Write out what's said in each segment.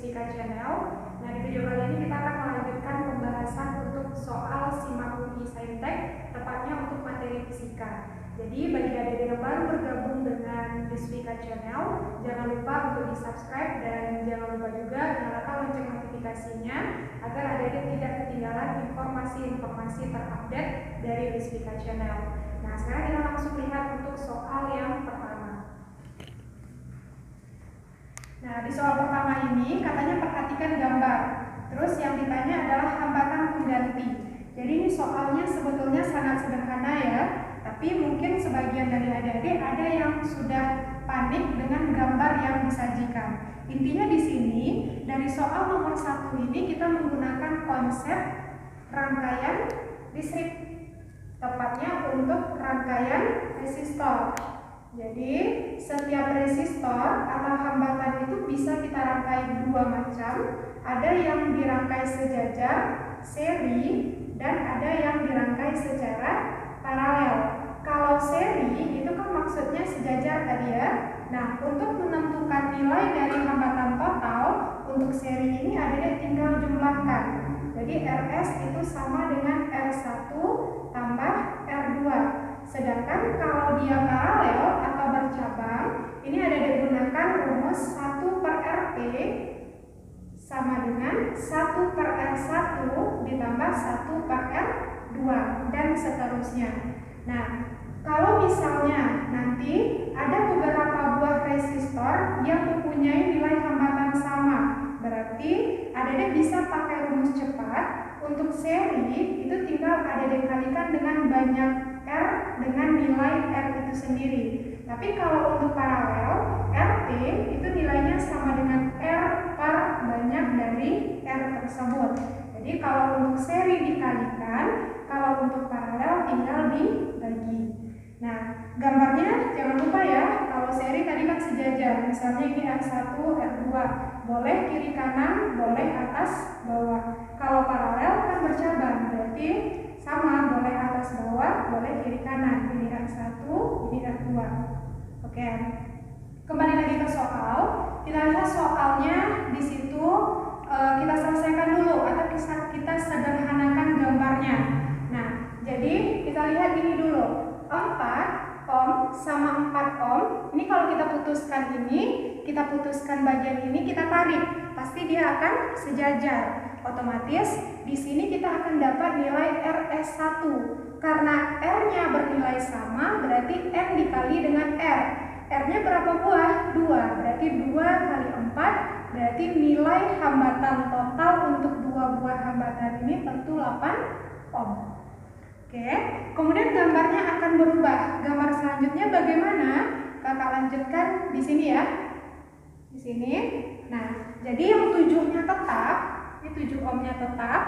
Rizvika Channel. Nah, di video kali ini kita akan melanjutkan pembahasan untuk soal simak UI Saintek, tepatnya untuk materi fisika. Jadi, bagi adik-adik yang baru bergabung dengan Rizvika Channel, jangan lupa untuk di-subscribe dan jangan lupa juga nyalakan lonceng notifikasinya agar adik-adik tidak ketinggalan informasi-informasi terupdate dari Rizvika Channel. Nah, sekarang kita langsung lihat untuk soal yang pertama. Nah, di soal pertama ini katanya perhatikan gambar. Terus yang ditanya adalah hambatan pengganti. Jadi ini soalnya sebetulnya sangat sederhana ya, tapi mungkin sebagian dari adik-adik ada yang sudah panik dengan gambar yang disajikan. Intinya di sini dari soal nomor 1 ini kita menggunakan konsep rangkaian listrik, tepatnya untuk rangkaian resistor. Jadi setiap resistor atau hambatan itu bisa kita rangkai dua macam. Ada yang dirangkai sejajar, seri, dan ada yang dirangkai secara paralel. Kalau seri itu kan maksudnya sejajar tadi ya. Nah, untuk menentukan nilai dari hambatan total untuk seri ini ada tinggal jumlahkan. Jadi RS itu sama dengan R1 tambah R2. Sedangkan kalau dia paralel atau bercabang, ini ada digunakan rumus 1 per RP sama dengan 1 per R1 ditambah 1 per R2 dan seterusnya. Nah, kalau misalnya nanti ada beberapa buah resistor yang mempunyai nilai hambatan sama, berarti adik-adik bisa pakai rumus cepat. Untuk seri itu tinggal adik-adik kalikan dengan banyak R dengan nilai R itu sendiri. Tapi kalau untuk paralel, RP itu nilainya sama dengan R per banyak dari R tersebut. Jadi kalau untuk seri dikalikan, kalau untuk paralel tinggal dibagi. Nah, gambarnya jangan lupa ya, kalau seri tadi kan sejajar, misalnya ini R1, R2, boleh kiri kanan, boleh atas bawah. Kalau paralel kan bercabang, berarti sama, boleh atas bawah, boleh kiri kanan. Ini R1, ini R2. Oke. Kembali lagi ke soal. Kita lihat soalnya di situ kita selesaikan dulu atau kita sederhanakan gambarnya. Nah, jadi kita lihat ini dulu. 4 ohm sama 4 ohm. Ini kalau kita putuskan bagian ini, kita tarik, pasti dia akan sejajar. Otomatis di sini kita akan dapat nilai RS1. Karena R-nya bernilai sama, berarti N dikali dengan R. R-nya berapa buah? 2. Berarti 2 kali 4, berarti nilai hambatan total untuk dua buah hambatan ini tentu 8 ohm. Oke, kemudian gambarnya akan berubah. Gambar selanjutnya bagaimana? Kakak lanjutkan di sini ya. Di sini. Nah, jadi yang 7-nya tetap, ini 7 ohmnya tetap.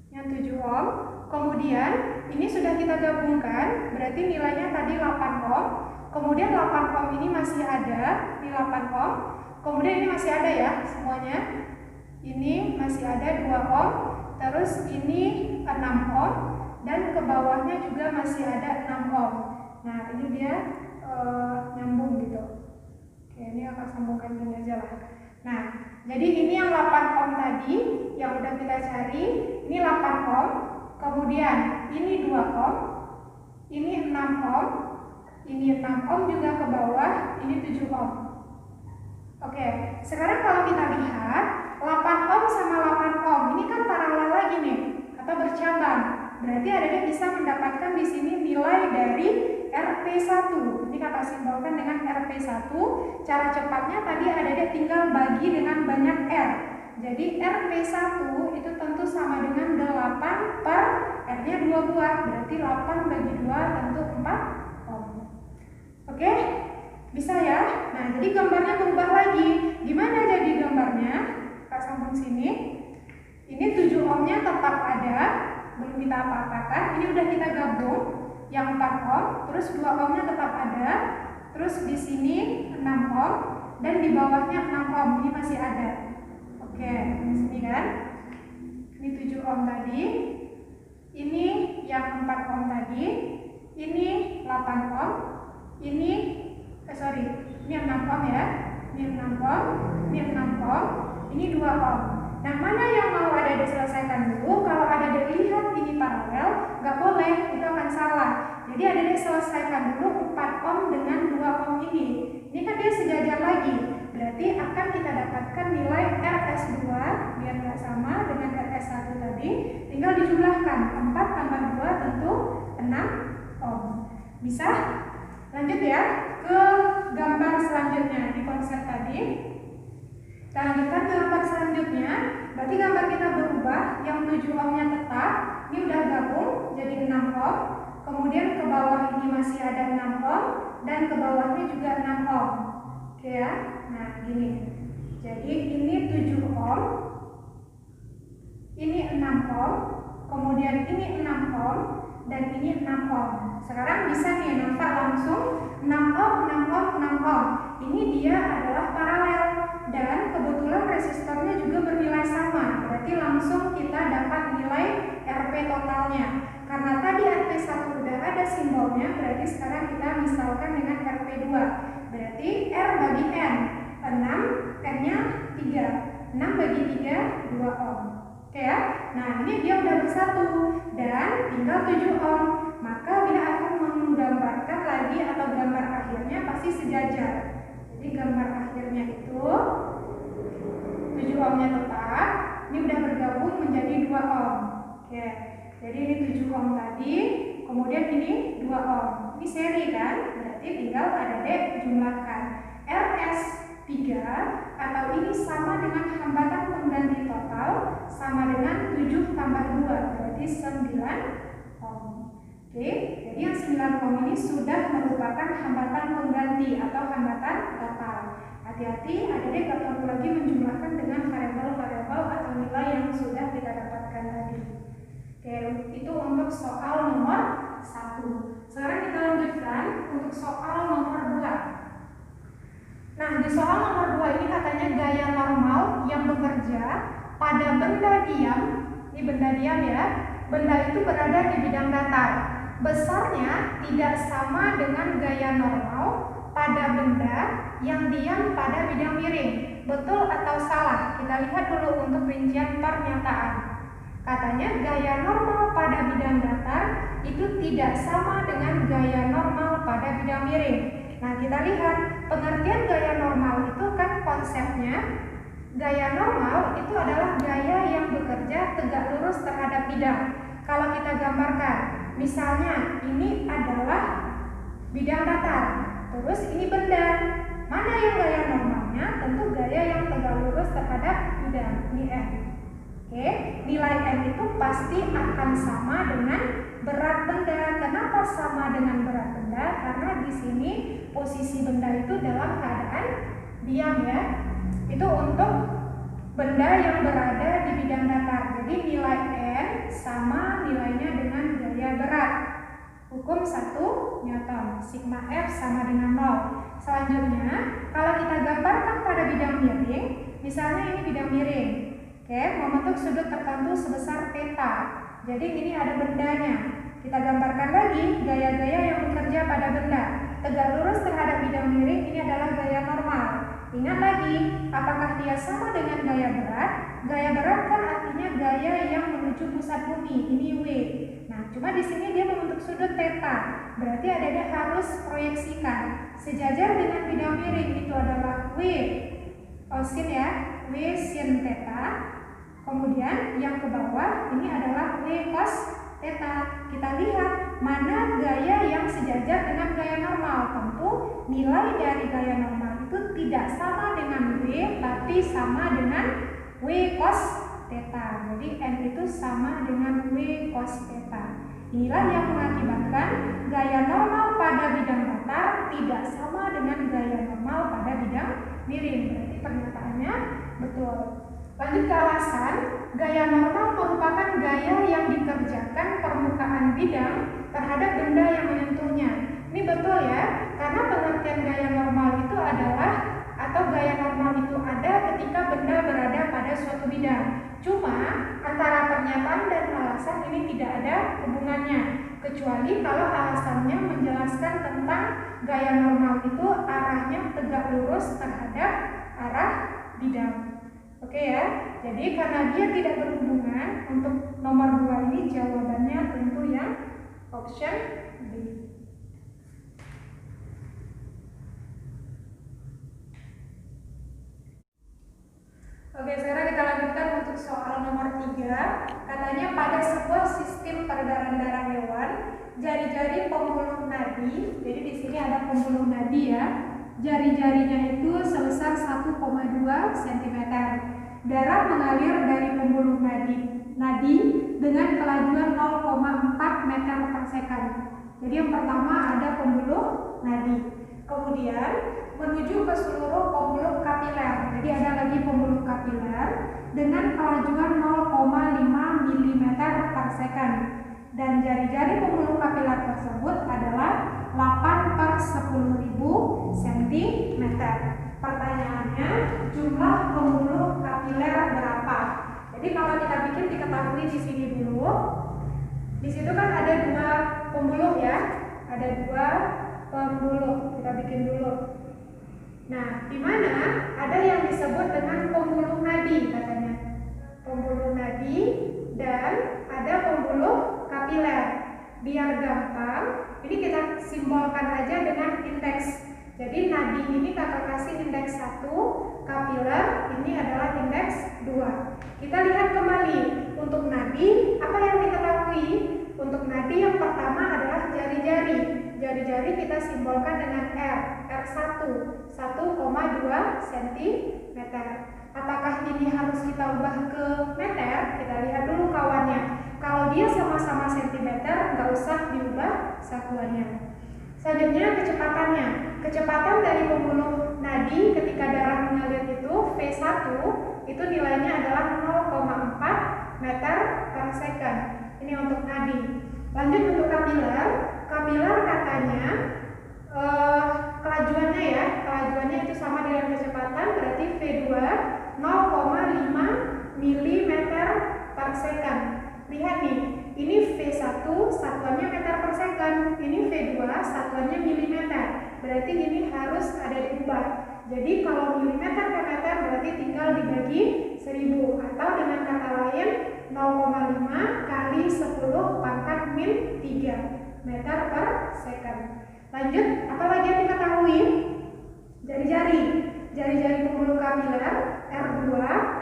Yang 7 ohm. Kemudian ini sudah kita gabungkan, berarti nilainya tadi 8 ohm. Kemudian 8 ohm ini masih ada, ini 8 ohm. Kemudian ini masih ada ya semuanya. Ini masih ada 2 ohm. Terus ini 6 ohm dan ke bawahnya juga masih ada 6 ohm. Nah, ini dia nyambung gitu. Oke, ini akan sambungkan ini aja lah. Nah, jadi ini yang 8 ohm tadi yang udah kita cari, ini 8 ohm. Kemudian ini 2 ohm, ini 6 ohm, ini 6 ohm juga ke bawah, ini 7 ohm. Oke, sekarang kalau kita lihat 8 ohm sama 8 ohm ini kan paralel lagi nih atau bercabang. Berarti adik-adik bisa mendapatkan di sini nilai dari RP1. Ini kakak simbolkan dengan RP1. Cara cepatnya tadi adik-adik tinggal bagi dengan banyak R. Jadi RP1 itu tentu sama dengan 8 per R-nya 2 buah. Berarti 8 bagi 2 tentu 4 ohm. Oke? Bisa ya? Nah, jadi gambarnya berubah lagi. Gimana jadi gambarnya? Kita sambung sini. Ini 7 ohmnya tetap ada, belum kita apa-apakan. Ini udah kita gabung. Yang 4 ohm, terus 2 ohmnya tetap ada. Terus di sini 6 ohm dan di bawahnya 6 ohm. Ini masih ada. Oke, di sini kan. Ini 7 ohm tadi. Ini yang 4 ohm tadi. Ini 8 ohm. Ini 6 ohm ya. Ini 6 ohm, ini 6 ohm, ini 2 ohm. Nah, mana yang mau ada diselesaikan dulu? Kalau ada dilihat ini paralel, nggak boleh, itu akan salah. Jadi ada diselesaikan dulu 4 ohm dengan 2 ohm ini. Ini kan dia sejajar lagi. Berarti akan kita dapatkan nilai RS2 biar nggak sama dengan RS1 tadi. Tinggal dijumlahkan 4 tambah 2 tentu 6 ohm. Bisa? Lanjut ya ke gambar selanjutnya di konsep tadi. Kita lanjutkan ke gambar selanjutnya. Berarti gambar kita berubah, yang 7 ohmnya tetap, ini udah gabung jadi 6 ohm. Kemudian ke bawah ini masih ada 6 ohm dan ke bawahnya juga 6 ohm. Oke ya. Nah, gini. Jadi ini 7 ohm. Ini 6 ohm. Kemudian ini 6 ohm dan ini 6 ohm. Sekarang bisa nih nampak langsung 6 ohm, 6 ohm, 6 ohm. Ini dia adalah paralel dan kebetulan resistornya juga bernilai sama. Berarti langsung kita dapat nilai RP totalnya. Karena tadi RP1 udah ada simbolnya, berarti sekarang kita misalkan dengan RP2. Berarti R bagi N, 6, N-nya 3. 6 bagi 3, 2 ohm. Oke ya? Nah, ini dia udah bersatu dan tinggal 7 ohm. Maka dia akan menggambarkan lagi atau gambar akhirnya pasti sejajar. Jadi gambar akhirnya itu 7 ohmnya tetap, ini udah bergabung menjadi 2 ohm. Oke. Jadi ini 7 ohm tadi, kemudian ini 2 ohm. Ini seri kan? Berarti tinggal adik-adik jumlahkan. RS3 atau ini sama dengan hambatan pengganti total sama dengan 7 tambah 2, berarti 9 ohm. Oke, jadi yang 9 ohm ini sudah merupakan hambatan pengganti atau hambatan total. Hati-hati, adik-adik gak perlu lagi menjumlahkan dengan variabel-variabel atau nilai yang sudah kita dapatkan tadi. Oke, itu untuk soal nomor 1. Sekarang kita lanjutkan untuk soal nomor 2. Nah, di soal nomor 2 ini katanya gaya normal yang bekerja pada benda diam. Ini benda diam ya. Benda itu berada di bidang datar. Besarnya tidak sama dengan gaya normal pada benda yang diam pada bidang miring. Betul atau salah? Kita lihat dulu untuk rincian pernyataan. Katanya gaya normal pada bidang datar itu tidak sama dengan gaya normal pada bidang miring. Nah, kita lihat pengertian gaya normal itu kan konsepnya gaya normal itu adalah gaya yang bekerja tegak lurus terhadap bidang. Kalau kita gambarkan, misalnya ini adalah bidang datar, terus ini benda. Mana yang gaya normalnya? Tentu gaya yang tegak lurus terhadap bidang. Ini N. Oke, nilai N itu pasti akan sama dengan berat benda. Kenapa sama dengan berat benda? Karena di sini posisi benda itu dalam keadaan diam ya. Itu untuk benda yang berada di bidang datar. Jadi nilai N sama nilainya dengan gaya berat. Hukum 1 Newton. Sigma F sama dengan 0. Selanjutnya, kalau kita gambarkan pada bidang miring, misalnya ini bidang miring. Oke, membentuk sudut tertentu sebesar theta. Jadi ini ada bendanya. Kita gambarkan lagi gaya-gaya yang bekerja pada benda. Tegak lurus terhadap bidang miring ini adalah gaya normal. Ingat lagi, apakah dia sama dengan gaya berat? Gaya berat kan artinya gaya yang menuju pusat bumi. Ini W. Nah, cuma di sini dia membentuk sudut theta. Berarti adanya harus proyeksikan. Sejajar dengan bidang miring itu adalah W sin ya, W sin theta. Kemudian yang ke bawah ini adalah W cos theta. Kita lihat mana gaya yang sejajar dengan gaya normal. Tentu nilai dari gaya normal itu tidak sama dengan W, tapi sama dengan W cos theta. Jadi N itu sama dengan W cos theta. Inilah yang mengakibatkan gaya normal pada bidang datar tidak sama dengan gaya normal pada bidang miring. Berarti pernyataannya betul. Lanjut ke alasan, gaya normal merupakan gaya yang dikerjakan permukaan bidang terhadap benda yang menyentuhnya. Ini betul ya, karena pengertian gaya normal itu adalah atau gaya normal itu ada ketika benda berada pada suatu bidang. Cuma antara pernyataan dan alasan ini tidak ada hubungannya, kecuali kalau alasannya menjelaskan tentang gaya normal itu arahnya tegak lurus terhadap arah bidang. Oke ya, jadi karena dia tidak berhubungan, untuk nomor 2 ini jawabannya tentu yang option B. Oke, sekarang kita lanjutkan untuk soal nomor 3. Katanya pada sebuah sistem peredaran darah hewan, jari-jari pembuluh nadi, jadi di sini ada pembuluh nadi ya, jari-jarinya itu sebesar 1,2 cm. Darah mengalir dari pembuluh nadi dengan kelajuan 0,4 meter per second. Jadi yang pertama ada pembuluh nadi. Kemudian menuju ke seluruh pembuluh kapiler. Jadi ada lagi pembuluh kapiler dengan kelajuan 0,5 mm per second. Dan jari-jari pembuluh kapiler tersebut adalah 8 per 10.000 cm. Pertanyaannya, jumlah pembuluh kapiler berapa? Jadi kalau kita bikin diketahui di sini dulu. Di situ kan ada 2 pembuluh ya. Ada 2 pembuluh, kita bikin dulu. Nah, di mana ada yang disebut dengan pembuluh nadi katanya. Pembuluh nadi dan ada pembuluh kapiler. Biar gampang, ini kita simbolkan aja dengan indeks. Jadi nadi ini kakak kasih indeks 1, kapiler ini adalah indeks 2. Kita lihat kembali, untuk nadi apa yang diketahui? Untuk nadi yang pertama adalah jari-jari. Jari-jari kita simbolkan dengan R1, 1,2 cm. Apakah ini harus kita ubah ke meter? Kita lihat dulu kawannya. Kalau dia sama-sama centimeter, nggak usah diubah satuannya. Selanjutnya kecepatannya. Kecepatan dari pembuluh nadi ketika darah mengalir itu V1 itu nilainya adalah 0,4 meter per second. Ini untuk nadi. Lanjut untuk kapiler. Kapiler katanya kelajuannya ya, kelajuannya itu sama dengan kecepatan, berarti V2 0,5 mm per second. Lihat nih, ini V1 satuannya meter per second, ini V2 satuannya milimeter. Berarti ini harus ada diubah. Jadi kalau milimeter ke meter berarti tinggal dibagi 1000, atau dengan kata lain 0,5 kali 10 pangkat min 3 meter per second. Lanjut, apa lagi yang diketahui? Jari-jari. Jari-jari pembuluh kapiler R2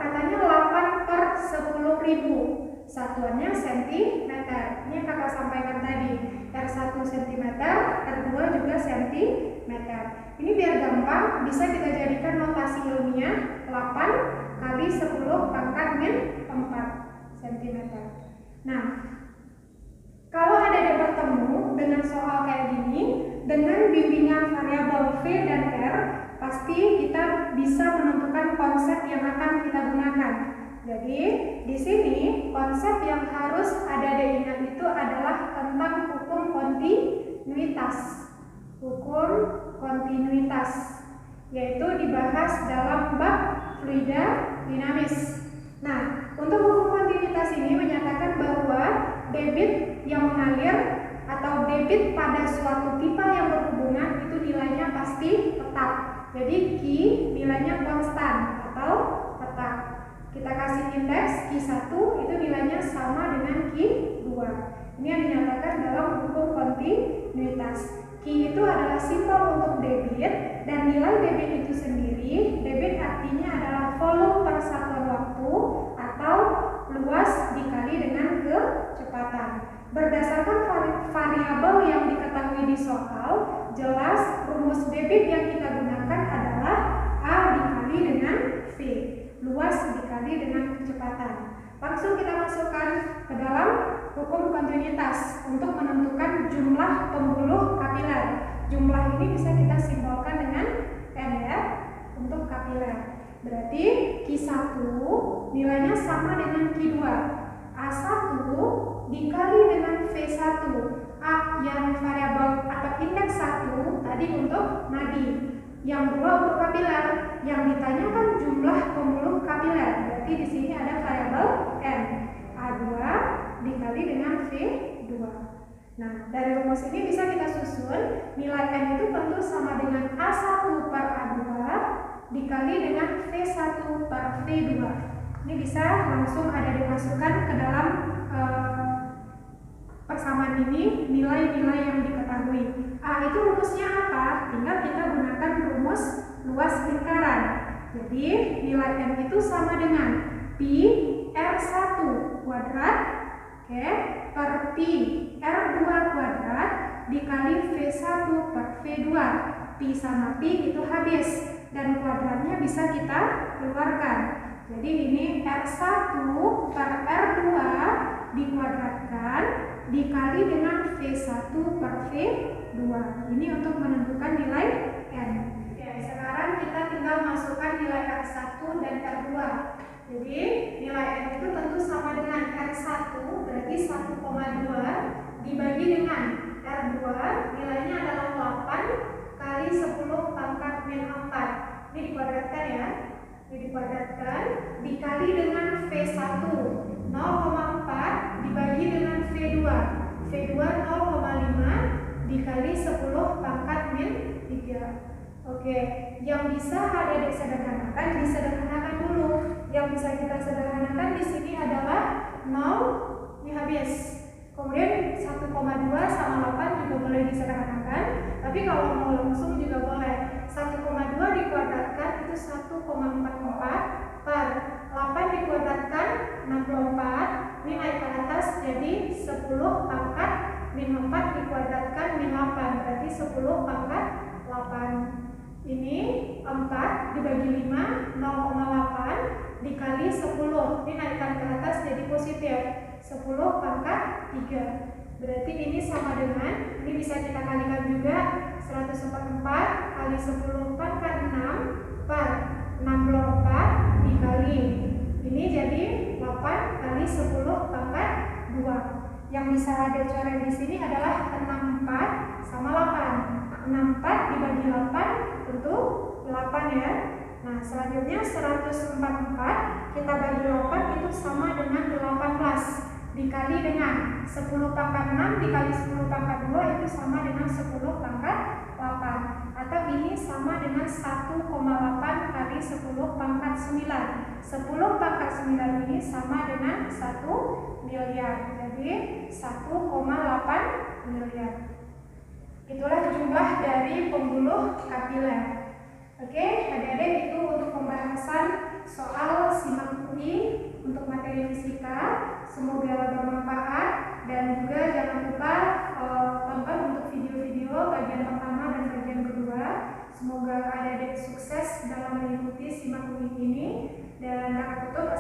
katanya 8 per 10.000. Satuannya cm. Ini yang kakak sampaikan tadi. R1 cm, R2 juga cm. Ini biar gampang bisa kita jadikan notasi ilmiah 8 kali 10 pangkat min 4 cm. Nah, kalau ada yang bertemu dengan soal kayak gini dengan bimbingan variabel V dan R, pasti kita bisa menentukan konsep yang akan kita gunakan. Jadi di sini konsep yang harus ada diingat itu adalah tentang hukum kontinuitas. Hukum kontinuitas yaitu dibahas dalam bab fluida dinamis. Nah, untuk hukum kontinuitas ini menyatakan bahwa debit yang mengalir atau debit pada suatu pipa yang berhubungan itu nilainya pasti tetap. Jadi Q nilainya konstan atau tetap. Kita kasih indeks Q1 itu nilainya sama dengan Q2. Ini yang dinyatakan dalam hukum kontinuitas. Q itu adalah simbol untuk debit, dan nilai debit itu sendiri, debit artinya adalah volume per satuan waktu atau luas dikali dengan kecepatan. Berdasarkan variabel yang diketahui di soal, jelas rumus debit yang kita gunakan adalah A dikali dengan V, luas dikali dengan kecepatan. Langsung kita masukkan ke dalam hukum kontinuitas untuk menentukan jumlah pembuluh kapiler. Jumlah ini bisa kita simbolkan dengan N ya, untuk kapiler. Berarti Q1 nilainya sama dengan Q2. A1 dikali dengan V1. A yang variabel atau indeks 1 tadi untuk nadi, yang 2 untuk kapiler. Yang ditanyakan jumlah pembuluh kapiler. Berarti di sini ada variabel N. A2 dikali dengan V2. Nah, dari rumus ini bisa kita susun, nilai N itu tentu sama dengan A1 per A2 dikali dengan V1 per V2. Ini bisa langsung ada dimasukkan ke dalam persamaan ini, nilai-nilai yang diketahui. A itu rumusnya apa? Tinggal kita gunakan rumus luas lingkaran. Jadi, nilai N itu sama dengan Pi R1 kuadrat, per Pi R2 kuadrat dikali V1 per V2. Pi sama Pi itu habis dan kuadratnya bisa kita keluarkan. Jadi ini R1 per R2 dikuadratkan dikali dengan V1 per V2. Ini untuk menentukan nilai N. Ya, sekarang kita tinggal masukkan nilai R1 dan R2. Jadi nilai N itu tentu sama dengan R1 berarti 1,2 dibagi dengan R2, nilainya adalah 8 kali 10 pangkat min 4. Ini dikuadratkan ya. Ini dikuadratkan dikali dengan V1 0,4 dibagi dengan V2. V2 0,5 dikali 10 pangkat min 3. Oke, yang bisa ada disederhanakan, disederhanakan dulu. Yang bisa kita sederhanakan di sini adalah 0, ini habis. Kemudian 1,2 sama 8 juga boleh disederhanakan. Tapi kalau mau langsung juga boleh. 1,2 dikuadratkan itu 1,44 per 8 dikuadratkan 64. Ini naik ke atas jadi 10 pangkat min 4 dikuadratkan min 8. Berarti 10 pangkat 8. Ini 4 dibagi 5, 0,8 dikali 10. Ini naikkan ke atas jadi positif 10 pangkat 3. Berarti ini sama dengan, ini bisa kita kalikan juga, 144 kali 10 pangkat 6 per 64 dikali. Ini jadi 8 kali 10 pangkat 2. Yang bisa ada coret di sini adalah 64 sama 8. 64 dibagi 8 tentu 8 ya. Nah, selanjutnya 144 kita bagi 8 itu sama dengan 18 dikali dengan 10 pangkat 6 dikali 10 pangkat 2 itu sama dengan 10 pangkat 8. Atau ini sama dengan 1,8 kali 10 pangkat 9. 10 pangkat 9 ini sama dengan 1 miliar. Jadi 1,8 miliar. Itulah jumlah dari pembuluh kapiler. Oke, adik-adik, itu untuk pembahasan soal SIMAK UI untuk materi fisika. Semoga bermanfaat dan juga jangan lupa tonton untuk video-video bagian pertama dan bagian kedua. Semoga adik-adik sukses dalam mengikuti SIMAK UI ini. Dan kakak tutup